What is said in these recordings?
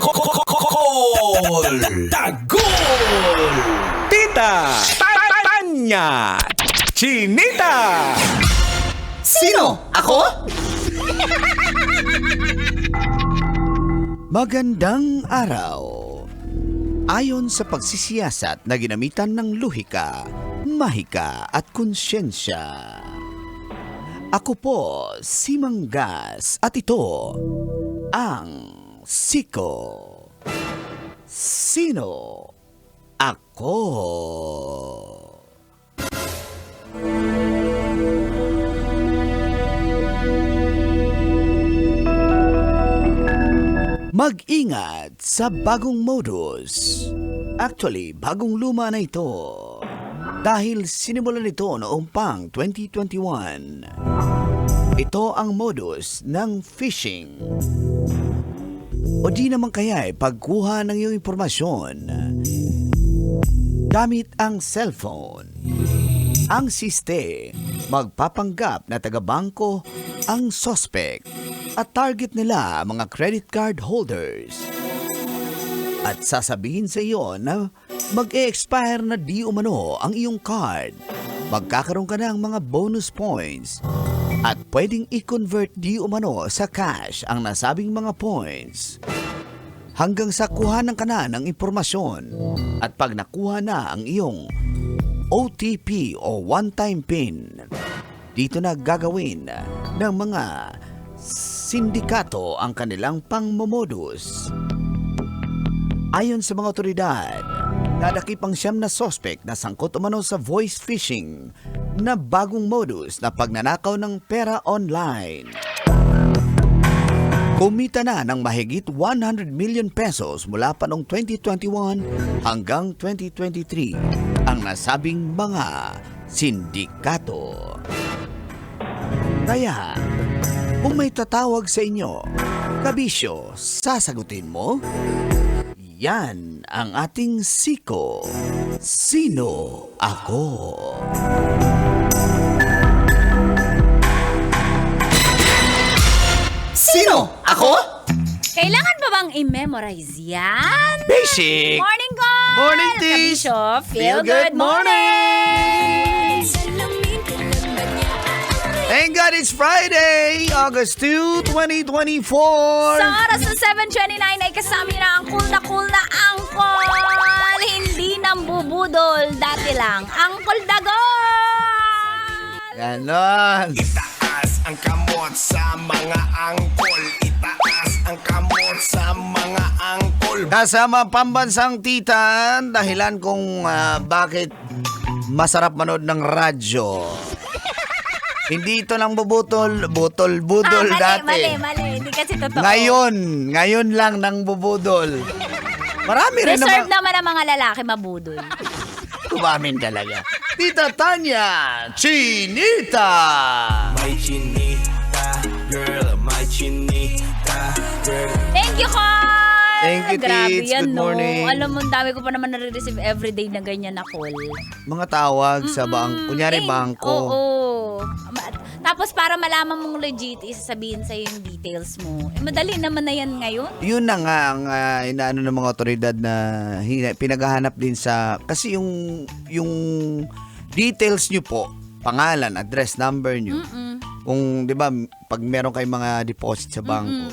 Call! Tagol! Tita Tanya Chinita. Sino? Ako? Magandang araw. Ayon sa pagsisiyasat na ginamitan ng luhika, mahika at konsyensya, ako po si Manggas at ito ang Siko. Sino ako? Mag-ingat sa bagong modus. Actually, bagong luma na ito. Dahil sinimulan ito noong pang 2021. Ito ang modus ng phishing. O di naman kaya pagkuha ng iyong impormasyon gamit ang cellphone. Ang siste, magpapanggap na taga-bangko ang suspect at target nila mga credit card holders. At sasabihin sa iyo na mag-e-expire na di umano ang iyong card. Magkakaroon ka ng mga bonus points at pwedeng i-convert di umano sa cash ang nasabing mga points. Hanggang sa kuhanan ka na ng impormasyon at pag nakuha na ang iyong OTP o one-time PIN, dito na gagawin ng mga sindikato ang kanilang pangmomodus. Ayon sa mga otoridad, nadakip ang 9 na suspect na sangkot umano sa voice phishing na bagong modus na pagnanakaw ng pera online. Kumita na ng mahigit 100 million pesos mula pa noong 2021 hanggang 2023 ang nasabing mga sindikato. Kaya, kung may tatawag sa inyo, kabisyo, sasagutin mo? Yan ang ating Siko. Sino ako? Sino? Ako? Kailangan ba bang i-memorize yan? Basic! Morning, God! Morning, Tis! Kabisyo, feel Feel good good morning! Thank God it's Friday, August 2, 2024. Sa oras ng 7:29 ay kasama na ang cool na angkol. Hindi nang bubudol, dati lang. Angkol Dagol! Ganon. Itaas ang kamot sa mga angkol. Itaas ang kamot sa mga angkol. Kasama pambansang titan, dahilan kung bakit masarap manood ng radyo. Hindi ito lang budol dati. Mali. Hindi kasi totoo. Ngayon lang nang bubudol. Marami rin Reserve naman. naman ang mga lalaki mabudol. Umamin talaga. Tita Tanya Chinita. My chinita, girl, my chinita, girl. Thank you, Carl! Thank you, Grabe Tits. yan, Good morning. No? Alam mo, ang dami ko pa naman nare-receive everyday na ganyan na call. Mga tawag sa kunyari bangko. Oo. Tapos para malaman mong legit, isasabihin sa'yo yung details mo. Madali naman na yan ngayon. Yun na nga ang inaano ng mga otoridad na pinaghahanap din sa kasi yung details nyo po, pangalan, address, number nyo. Kung 'di ba pag meron kayong mga deposit sa bangko,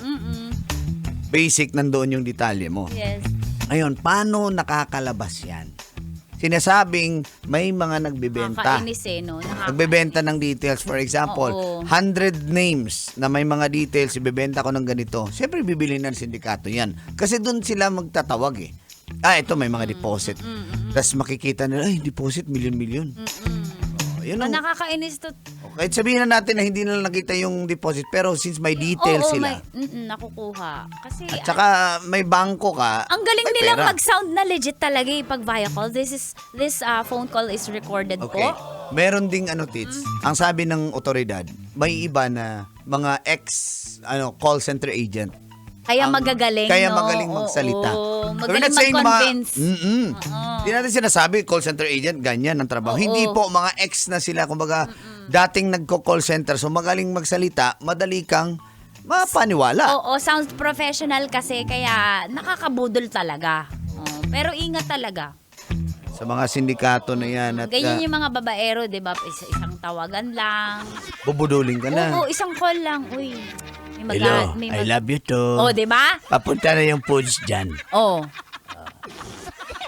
basic nandoon yung detalye mo. Yes. Ngayon, paano nakakalabas yan? Sinasabing may mga nagbebenta. Nakakainis no? Nagbebenta ng details. For example, Oo. 100 names na may mga details, ibebenta ko ng ganito. Siyempre, bibili ng sindikato yan. Kasi doon sila magtatawag eh. Ito may mga deposit. Tapos makikita nila, deposit, milyon-milyon. Yun ang, Nakakainis to. kahit sabihin na natin na hindi nila nakita yung deposit, pero since may details sila. Nakukuha. Kasi, At saka may bangko ka, ang galing may nilang pera. mag-sound na legit talaga pag via call. This phone call is recorded Okay. po. Meron ding Tits. Ang sabi ng otoridad, may iba na mga call center agent. Kaya magagaling, Kaya no? magaling magsalita. Oo, So, we're magaling not saying mag-convince. Hindi natin sinasabi, call center agent, ganyan ang trabaho. Oo. Hindi po, mga ex na sila, kumbaga, dating nagko-call center. So, magaling magsalita, madali kang mapaniwala. Oo, sounds professional kasi kaya nakakabudol talaga. Pero ingat talaga. Sa mga sindikato na yan at Ganyan yung mga babaero, di ba? Isang tawagan lang. bubuduling ka na. Oo, isang call lang. Uy, may Hello, may I love you too. Oh, di ba? Papunta na yung foods dyan. Oh.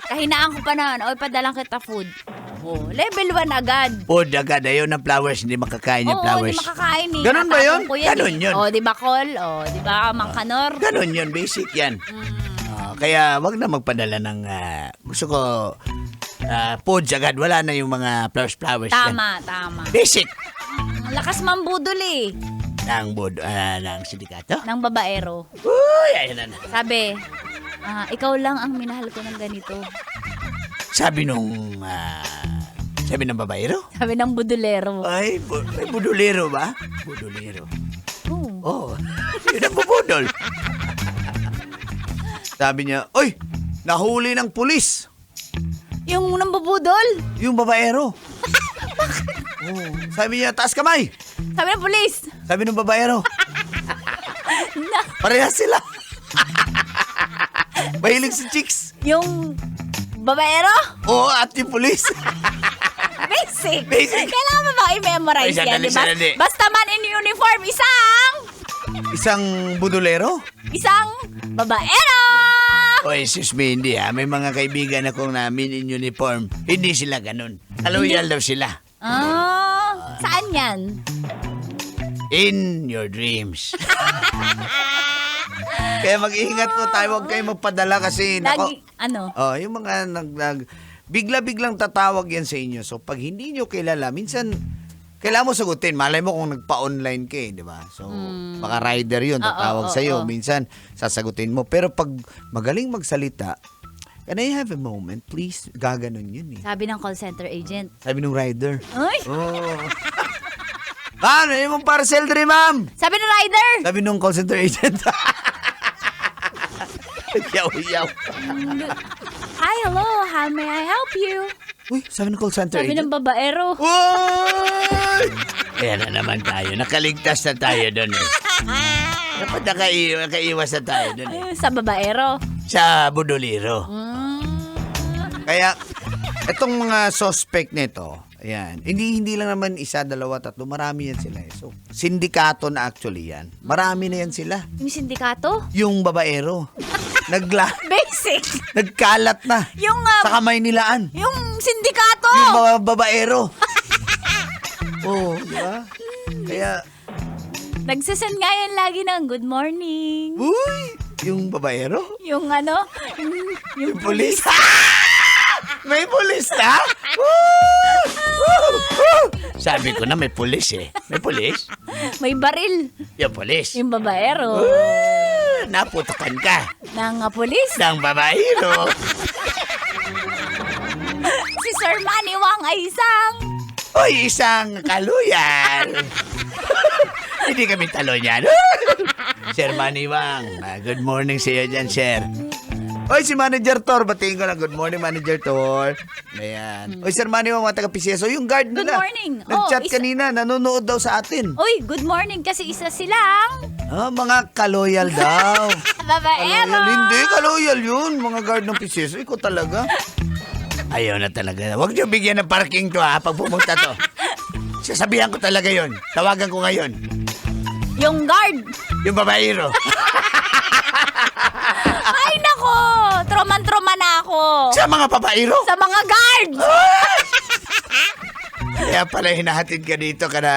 Kahinaan ko pa na, oy, padalang kita food. Oh, level 1 agad. Food agad, ayaw ng flowers, hindi makakain yung Oo, flowers. di makakain eh. Ganun ba yun? Tatapon ko Ganun yun. Oh, di ba, call? Oh, di ba, Mang Kanor? Ganon yun, basic yan. Kaya wag na magpadala ng gusto ko foods agad. Wala na yung mga flowers yan. Tama. Basic Ang lakas mambudol eh. ng sindikato. Ng babaero. Uy, ayun na. Sabi, ikaw lang ang minahal ko ng ganito. Sabi ng babaero? Sabi ng budulero. Ay, may budulero ba? Budulero. Oh. Oh, yun ang bubudol. Sabi niya, "Oy, nahuli ng pulis." Yung nambubudol. Yung babaero. Oh. Sabi niya, "Taas kamay." Sabi ng pulis. Sabi ng babaero. Parehas sila. Mahilig si chicks. Yung babaero. Oo, at yung pulis. Basic. Basic. Kailangan mo ba i-memorize Ay, yan, sandali, di ba? sandali. Basta man in uniform, Isang budulero. isang babaero. Oy, sus me, hindi ha. May mga kaibigan akong namin in uniform. Hindi sila ganun. Loyal daw sila. Saan yan? In your dreams. Kaya mag-iingat po tayo, huwag kayo magpadala kasi yung mga bigla-biglang tatawag yan sa inyo. So pag hindi nyo kilala, minsan kailangan mo sagutin. Malay mo kung nagpa-online ka di ba? So baka rider yun, tatawag sa'yo. Minsan sasagutin mo. Pero pag magaling magsalita, "Can I have a moment, please?" Gaganon yun eh. Sabi ng call center agent. Sabi ng rider. Ay, Oh. Ma'am, ano yung parcel dre, ma'am? sabi ng rider. Sabi nung call center agent. Yaw. Hi, hello, how may I help you? Uy, sabi ng call center Sabi agent. ng babaero. Uy! Kaya na naman tayo. Nakaligtas na tayo doon eh. Dapat nakaiwas na tayo doon eh. Sa babaero. Sa buduliro. Kaya, itong mga suspect nito, ayan, hindi lang naman isa, dalawa, tatlo, marami yan sila eh. So, sindikato na actually yan. Marami na yan sila. Yung sindikato? Yung babaero. Basic. Nagkalat na. Yung, Sa kamay nilaan. yung sindikato. Yung mga babaero. Oh, di ba? Kaya, Nagsasend nga yan lagi ng good morning. uy, yung babaero? Yung yung Pulis. May pulis na? Woo! Woo! Sabi ko na may pulis eh. May pulis? may baril. Yung pulis. Yung babaero. Naputakan ka Ng pulis. ng babaero. Si Sir Manny Wang ay isang Oy, isang kaluyan. Hindi kami talo niyan. Sir Maniwang, good morning sa iyo dyan, sir. Oy, si Manager Tor, batiin ko lang. Good morning, Manager Tor. Ayan. Oy, Sir Manny, mga taga-PCSO, yung guard Good nila. morning. Nag-chat Oh, kanina, nanonood daw sa atin. Uy, good morning kasi isa silang Mga kaloyal daw. babaero. Kaloyal. Hindi, kaloyal yun. Mga guard ng PCSO. Ikaw talaga. Ayaw na talaga. Huwag niyo bigyan ng parking to ha, pag pumunta to. Sasabihan ko talaga yon. Tawagan ko ngayon. Yung guard. Yung babaero. Ay nako, troman-troma na ako. Sa mga babaero. Sa mga guards. Kaya pala hinahatid ka dito kada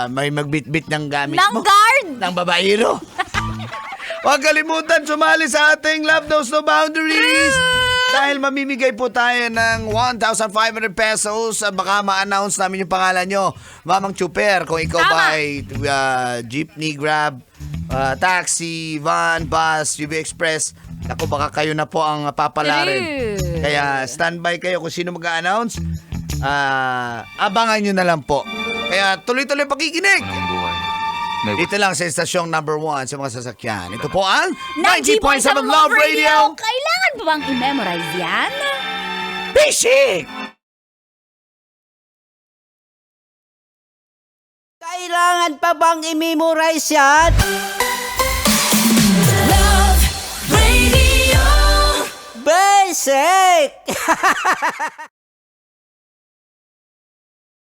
may magbitbit ng gamit Ng mo. guard. Ng babaero. Huwag kalimutan sumali sa ating Love Knows No Boundaries. Dahil mamimigay po tayo ng 1,500 pesos. Baka ma-announce namin yung pangalan nyo. Mamang Chuper, kung ikaw Tama. ba ay jeepney, grab, taxi, van, bus, UV Express, ako baka kayo na po ang papalarin. Kaya standby kayo kung sino mag-a-announce. Abangan nyo na lang po. Kaya tuloy-tuloy pakikinig. Dito lang sa estasyong number 1 sa mga sasakyan. Ito po ang 90.7 Love Radio. Kailangan ba bang i-memorize yan? Basic! Kailangan pa bang i-memorize yan? sake!